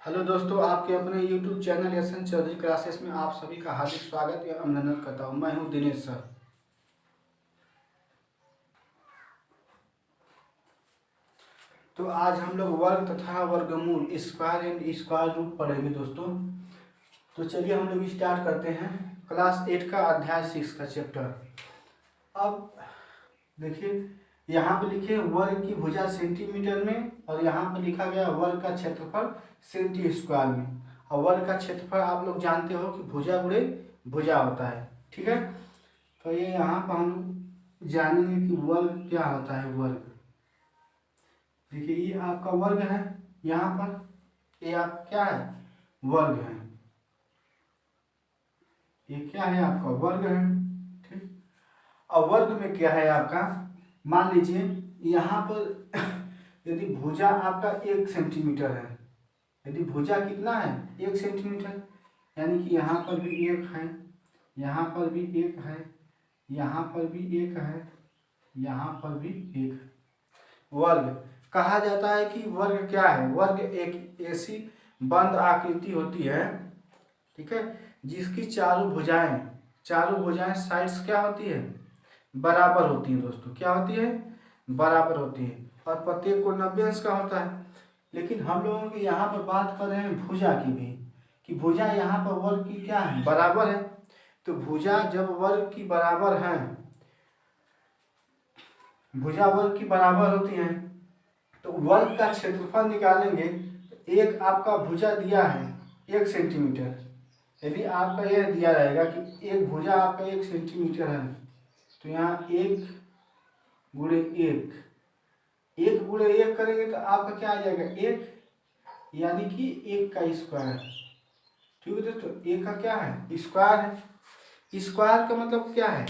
Hello दोस्तों, आपके अपने YouTube channel SN. Chaudhary classes में आप सभी का हार्दिक स्वागत या अभिनंदन करता हूँ। मैं हूँ दिनेश सर। तो आज हम लोग वर्ग तथा वर्गमूल स्क्वायर एंड स्क्वायर रूट पढ़ेंगे दोस्तों। तो चलिए हम लोग स्टार्ट करते हैं क्लास 8 का अध्याय 6 का चैप्टर। अब देखिए, यहाँ पे लिखे वर्ग की भुजा सेंटीमीटर में और यहाँ पे लिखा गया वर्ग का क्षेत्रफल सेंटी स्क्वायर में। और वर्ग का क्षेत्रफल आप लोग जानते हो कि भुजा गुणे भुजा होता है, ठीक है। तो ये यहाँ पर हम जानेंगे कि वर्ग क्या होता है। वर्ग देखिए, ये आपका वर्ग है, यहाँ पर ये आप क्या है, वर्ग है। ये क्या है, आपका वर्ग है, ठीक। और वर्ग में क्या है आपका, मान लीजिए यहाँ पर यदि भुजा आपका 1 सेंटीमीटर है, यदि भुजा कितना है 1 सेंटीमीटर, यानी कि यहाँ पर भी 1 है, यहाँ पर भी 1 है, यहाँ पर भी 1 है, यहाँ पर भी 1। वर्ग कहा जाता है कि वर्ग क्या है, वर्ग एक ऐसी बंद आकृति होती है, ठीक है, जिसकी चारों भुजाएं साइड्स क्या होती है, बराबर होती है दोस्तों। क्या होती है, बराबर होती है। और प्रत्येक को 90 अंश का होता है। लेकिन हम लोगों की यहाँ पर बात कर रहे हैं भुजा की भी, कि भुजा यहाँ पर वर्ग की क्या है, बराबर है। तो भुजा जब वर्ग की बराबर है, भुजा वर्ग की बराबर होती है, तो वर्ग का क्षेत्रफल निकालेंगे। एक आपका भुजा दिया है 1 सेंटीमीटर, यदि आपका यह दिया रहेगा कि एक भुजा आपका 1 सेंटीमीटर है, तो यहाँ 1 गुणे 1 गुणे 1 करेंगे तो आपका क्या आ जाएगा 1, यानी कि 1 का स्क्वायर। ठीक है दोस्तों, 1 का क्या है, स्क्वायर है। स्क्वायर का मतलब क्या है,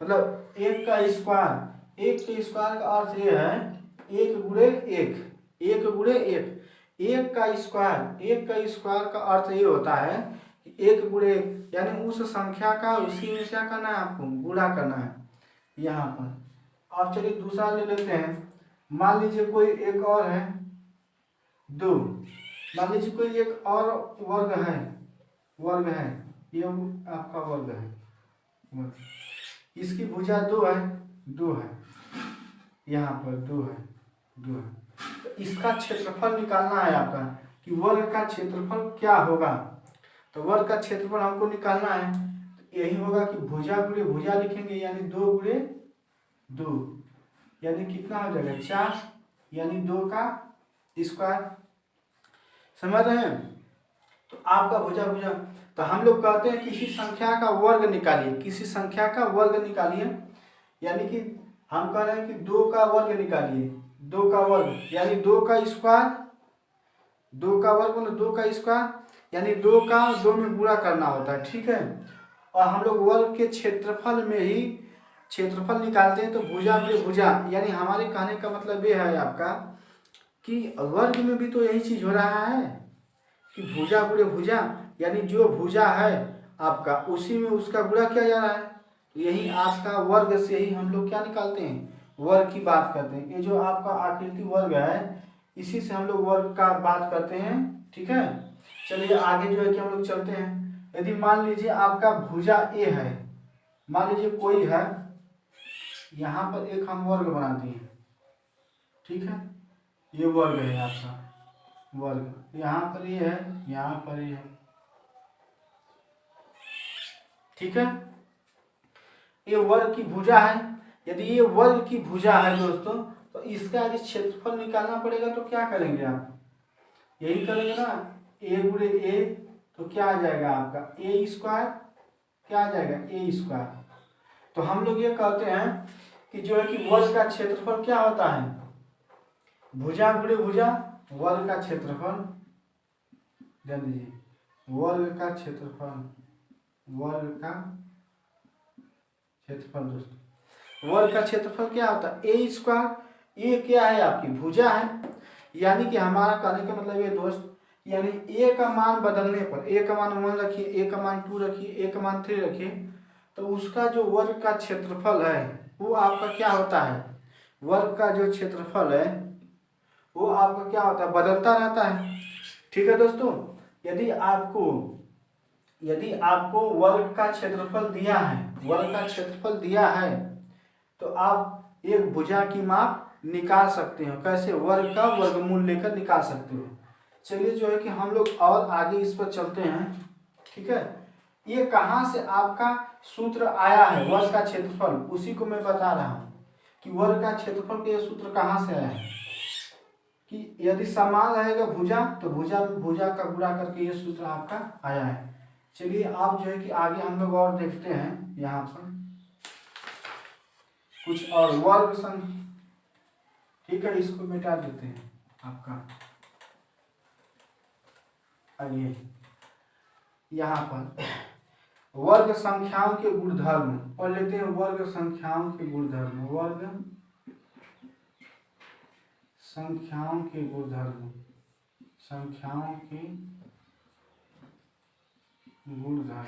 मतलब 1 का स्क्वायर। 1 के स्क्वायर का अर्थ ये है 1 गुणे 1, 1 गुणे 1। 1 का स्क्वायर का अर्थ ये होता है कि 1 गुणे 1, यानी उस संख्या का उसी में क्या करना है, आपको गुणा करना है यहाँ पर। अब चलिए दूसरा ले लेते हैं। मान लीजिए कोई एक और है 2, मान लीजिए कोई एक और वर्ग है, ये आपका वर्ग है, इसकी भुजा 2 है, 2 है, यहाँ पर 2 है, 2 है। तो इसका क्षेत्रफल निकालना है आपका, कि वर्ग का क्षेत्रफल क्या होगा। तो वर्ग का क्षेत्रफल हमको निकालना है, तो यही होगा कि भुजा गुणे भुजा लिखेंगे, यानी 2 गुणे 2, यानी कितना हो जाएगा 4, यानी 2 का स्क्वायर। समझ रहे हैं। तो आपका भुजा भुजा, तो हम लोग कहते हैं किसी संख्या का वर्ग निकालिए, किसी संख्या का वर्ग निकालिए, यानी कि हम कह रहे हैं कि 2 का वर्ग निकालिए, 2 का वर्ग यानी 2 का स्क्वायर, 2 का वर्ग मतलब 2 का स्क्वायर, यानी 2 का 2 में गुणा करना होता है, ठीक है। और हम लोग वर्ग के क्षेत्रफल में ही क्षेत्रफल निकालते हैं। तो भुजा गुणे भुजा, यानी हमारे कहने का मतलब ये है आपका कि वर्ग में भी तो यही चीज हो रहा है कि भुजा गुणे भुजा, यानी जो भुजा है आपका उसी में उसका गुणा किया जा रहा है। तो यही आपका वर्ग से ही हम लोग क्या निकालते हैं, वर्ग की बात करते हैं। ये जो आपका आकृति वर्ग है, इसी से हम लोग वर्ग का बात करते हैं, ठीक है। चलिए आगे जो है कि हम लोग चलते हैं। यदि मान लीजिए आपका भुजा ए है, मान लीजिए कोई है, यहाँ पर एक हम वर्ग बना दिए, ठीक है, ये वर्ग है आपका वर्ग, यहाँ पर ये है, यहाँ पर ये है, ठीक है। ये वर्ग की भुजा है। यदि ये वर्ग की भुजा है दोस्तों, तो इसका यदि क्षेत्रफल निकालना पड़ेगा तो क्या करेंगे आप, यही करेंगे ना, ए गुणे ए, तो क्या आ जाएगा आपका ए स्क्वायर, क्या आ जाएगा ए स्क्वायर। तो हम लोग ये कहते हैं कि जो है कि वर्ग का क्षेत्रफल क्या होता है, भुजा गुणे भुजा, वर्ग का क्षेत्रफल, ध्यान दीजिए, वर्ग का क्षेत्रफल, वर्ग का क्षेत्रफल दोस्तों, वर्ग का क्षेत्रफल क्या होता है ए स्क्वायर। ये क्या है, आपकी भुजा है, यानी कि हमारा कहने का मतलब ये दोस्त, यानी ए का मान बदलने पर, ए का मान 1 रखिए, ए का मान 2 रखिए, ए का मान 3 रखिए, तो उसका जो वर्ग का क्षेत्रफल है वो आपका क्या होता है, वर्ग का जो क्षेत्रफल है वो आपका क्या होता है, बदलता रहता है, ठीक है दोस्तों, यदि आपको वर्ग का क्षेत्रफल दिया है तो आप एक भुजा की माप निकाल सकते हो। कैसे? वर्ग का वर्गमूल लेकर निकाल सकते हो। चलिए जो है कि हम लोग और आगे इस पर चलते हैं। ठीक है, ये कहाँ से आपका सूत्र आया है वर्ग का क्षेत्रफल, उसी को मैं बता रहा हूँ कि वर्ग का क्षेत्रफल का ये सूत्र कहाँ से आया है। कि यदि समान रहेगा भुजा तो भुजा का गुणा करके ये सूत्र आपका आया है। चलिए आप जो है कि आगे हम लोग और देखते हैं यहाँ पर कुछ और वर्ग संख्या। ठीक है, इसको मिटा देते हैं आपका। आइए यहाँ पर वर्ग संख्याओं के गुणधर्म पढ़ लेते हैं। वर्ग संख्याओं के गुणधर्म, वर्ग संख्याओं के गुणधर्म, संख्याओं के गुणधर्म।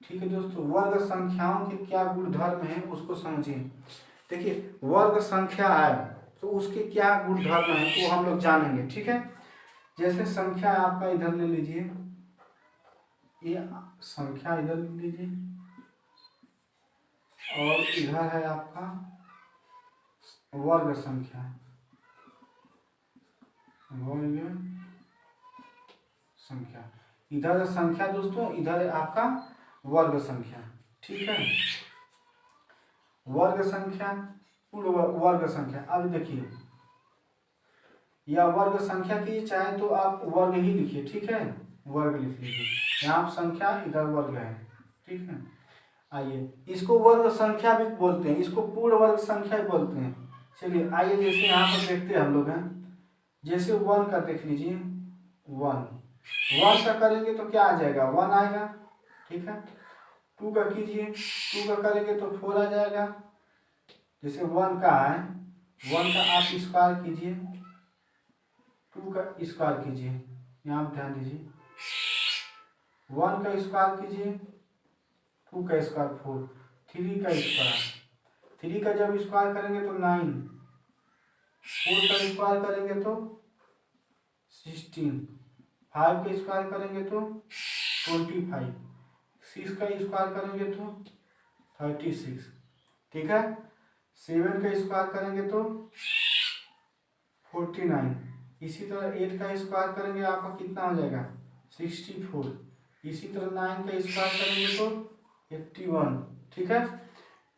ठीक है दोस्तों, वर्ग संख्याओं के क्या गुणधर्म है उसको समझिए। देखिए वर्ग संख्या है तो उसके क्या गुणधर्म है वो हम लोग जानेंगे। ठीक है, जैसे संख्या आपका इधर ले लीजिए, ये संख्या इधर ले लीजिए और इधर है आपका वर्ग संख्या, वर्ग संख्या। इधर संख्या दोस्तों, इधर है आपका वर्ग संख्या। ठीक है, वर्ग संख्या, पूर्ण वर्ग संख्या। अब देखिए या वर्ग संख्या की चाहे तो आप वर्ग ही लिखिए। ठीक है, वर्ग लिख लीजिए, यहाँ संख्या इधर वर्ग है। ठीक है, आइए इसको वर्ग संख्या भी बोलते हैं, इसको पूर्ण वर्ग संख्या भी बोलते हैं। चलिए आइए जैसे यहाँ पर देखते हैं हम लोग हैं, जैसे 1 का देख लीजिए, 1 का करेंगे तो क्या आ जाएगा? 1 आएगा। ठीक है, 2 का कीजिए, 2 का करेंगे तो 4 आ जाएगा। जैसे 1 का है, 1 का आप स्क्वायर कीजिए, 2 का स्क्वायर कीजिए, यहाँ पर ध्यान दीजिए। 1 का स्क्वायर कीजिए, 2 का स्क्वायर 4, 3 का स्क्वायर, 3 का जब स्क्वायर करेंगे तो 9, 4 का स्क्वायर करेंगे तो 16, 5 का स्क्वायर करेंगे तो 25, 6 का स्क्वायर करेंगे तो 36। ठीक है, 7 का स्क्वायर करेंगे तो 49। इसी तरह 8 का स्क्वायर करेंगे आपका कितना हो जाएगा? 64। इसी तरह 9 का स्क्वायर करेंगे तो 81। ठीक है,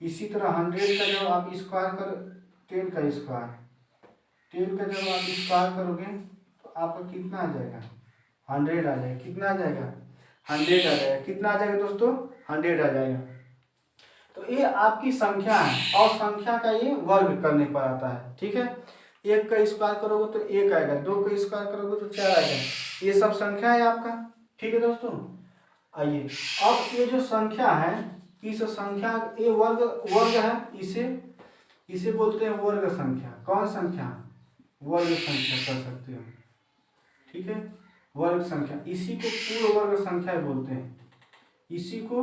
इसी तरह 100 का जब आप स्क्वायर कर, 10 का स्क्वायर, 10 का जब आप स्क्वायर करोगे तो आपका कितना आ जाएगा? 100 आ जाएगा। कितना आ जाएगा? 100 आ जाएगा। कितना आ जाएगा दोस्तों? 100 आ जाएगा। तो ये आपकी संख्या है और संख्या का ये वर्ग करने पर आता है। ठीक है, 1 का स्क्वायर करोगे तो 1 आएगा, 2 का स्क्वायर करोगे तो 4 आएगा। ये सब संख्या है आपका। ठीक है दोस्तों, आइए अब ये जो संख्या है, इस संख्या ये वर्ग है, इसे बोलते हैं वर्ग संख्या। कौन संख्या? वर्ग संख्या कर सकते हो। ठीक है, वर्ग संख्या, इसी को पूर्ण वर्ग संख्या बोलते हैं। इसी को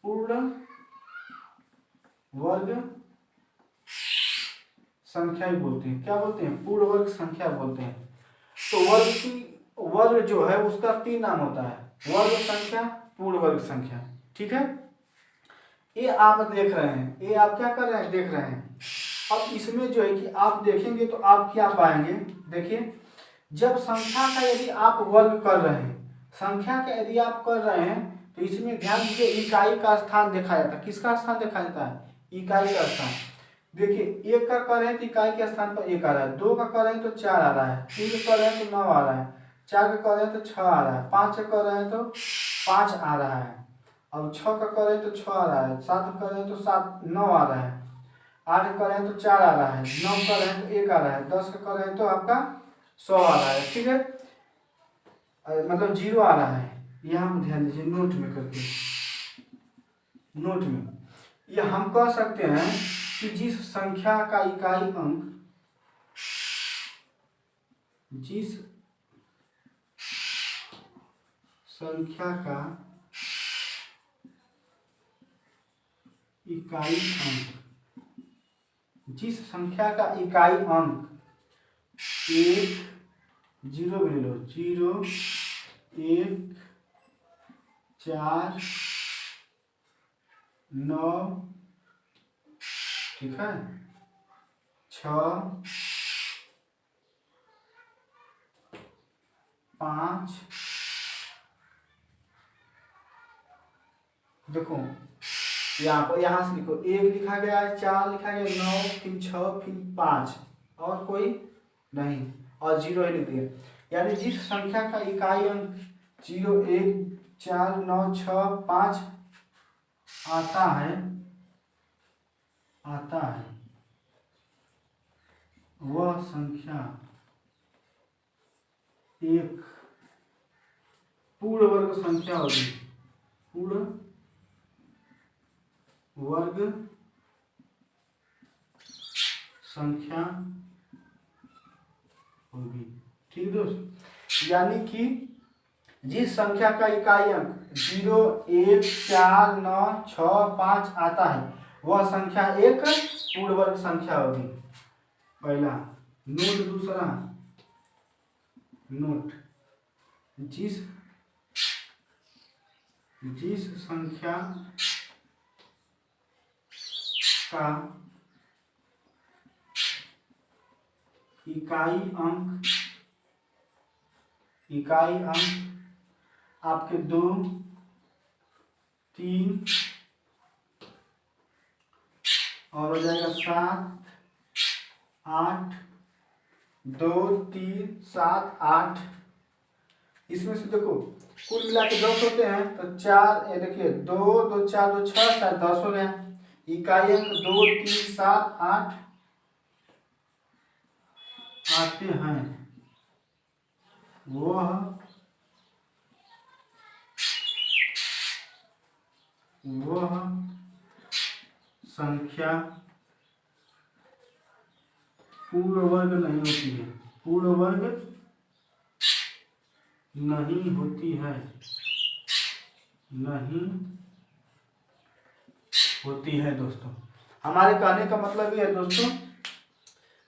पूर्ण वर्ग संख्या ही बोलते हैं। क्या बोलते हैं? पूर्ण वर्ग संख्या बोलते हैं। तो वर्ग जो है उसका 3 नाम होता है, वर्ग संख्या, पूर्ण वर्ग संख्या। ठीक है, ये आप देख रहे हैं, ये आप क्या कर रहे हैं? देख रहे हैं। अब इसमें जो है कि आप देखेंगे तो आप क्या पाएंगे? देखिए, जब संख्या का यदि आप वर्ग कर रहे हैं, संख्या का यदि आप कर रहे हैं तो इसमें ध्यान दीजिए, इकाई का स्थान देखा जाता है। किसका स्थान देखा जाता है? इकाई का स्थान। देखिए 1 का कर रहे हैं तो इकाई के स्थान पर 1 आ रहा है, 2 का कर रहे हैं तो 4 आ रहा है, 3 का कर रहे हैं तो 9 आ रहा है, 4 का कर रहे हैं तो 6 आ रहा है, 5 का कर रहे हैं तो 5 आ रहा है, अब 6 का कर रहे हैं तो 6 आ रहा है, 7 का कर रहे हैं तो 7 9 आ रहा है, 8 का कर रहे हैं तो 4 आ रहा है, 9 कर रहे हैं तो 1 आ रहा है, 10 का कर रहे हैं तो आपका 100 आ रहा है। ठीक है, मतलब 0 आ रहा है। यहाँ पर ध्यान दीजिए, नोट में करके, नोट में ये हम कह सकते हैं कि जिस संख्या का इकाई अंक, जिस संख्या का इकाई अंक, जिस संख्या का इकाई अंक 1 0 भी ले लो, 0 1 4 9, ठीक है, 6 5, देखो यहाँ से लिखो, 1 लिखा गया है, 4 लिखा गया, 9 फिर 6 फिर 5, और कोई नहीं, और 0 ही लिख दिया। यानी जिस संख्या का इकाई अंक 0 1 4 9 6 5 आता है वह संख्या एक पूर्ण वर्ग संख्या होगी, पूर्ण वर्ग संख्या होगी। ठीक दोस्त, यानी कि जिस संख्या का इकाई अंक 0 1 4 9 6 5 आता है वह संख्या एक पूर्ण वर्ग संख्या होगी। पहला नोट, दूसरा नोट, जिस संख्या का इकाई अंक आपके 2 3 और हो जाएगा 7 8, 2 3 7 8, इसमें से देखो कुल मिला के 10 होते हैं, तो 4, ये देखिए 2 2 4 2 6 4 10 हो गया। इकाई अंक 2 3 7 8 आते हैं, वह संख्या पूर्ण वर्ग नहीं होती है, पूर्ण वर्ग नहीं होती है, नहीं होती है। दोस्तों हमारे कहने का मतलब ये है दोस्तों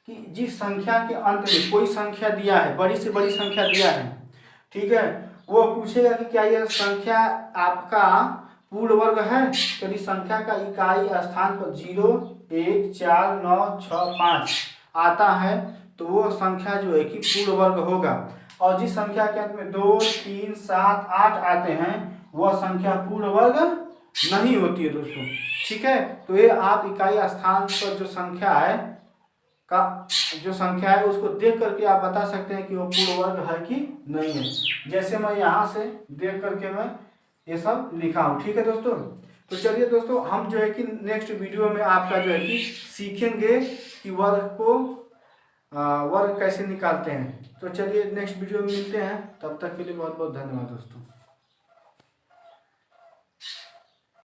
कि जिस संख्या के अंत में कोई संख्या दिया है, बड़ी से बड़ी संख्या दिया है, ठीक है, वो पूछेगा कि क्या यह संख्या आपका पूर्ण वर्ग है, तो इस संख्या का इकाई स्थान पर 0 1 4 9 6 5 आता है तो वो संख्या जो है कि पूर्ण वर्ग होगा। और जिस संख्या के अंत में 2 3 7 8 आते हैं वह संख्या पूर्ण वर्ग नहीं होती है दोस्तों। ठीक है, तो ये आप इकाई स्थान पर जो संख्या है उसको देख करके आप बता सकते हैं कि वो पूर्ण वर्ग है कि नहीं है। जैसे मैं यहाँ से देख करके मैं ये सब लिखा हूँ। ठीक है दोस्तों, तो चलिए दोस्तों हम जो है कि नेक्स्ट वीडियो में आपका जो है कि सीखेंगे कि वर्ग कैसे निकालते हैं। तो चलिए नेक्स्ट वीडियो में मिलते हैं, तब तक के लिए बहुत बहुत धन्यवाद दोस्तों।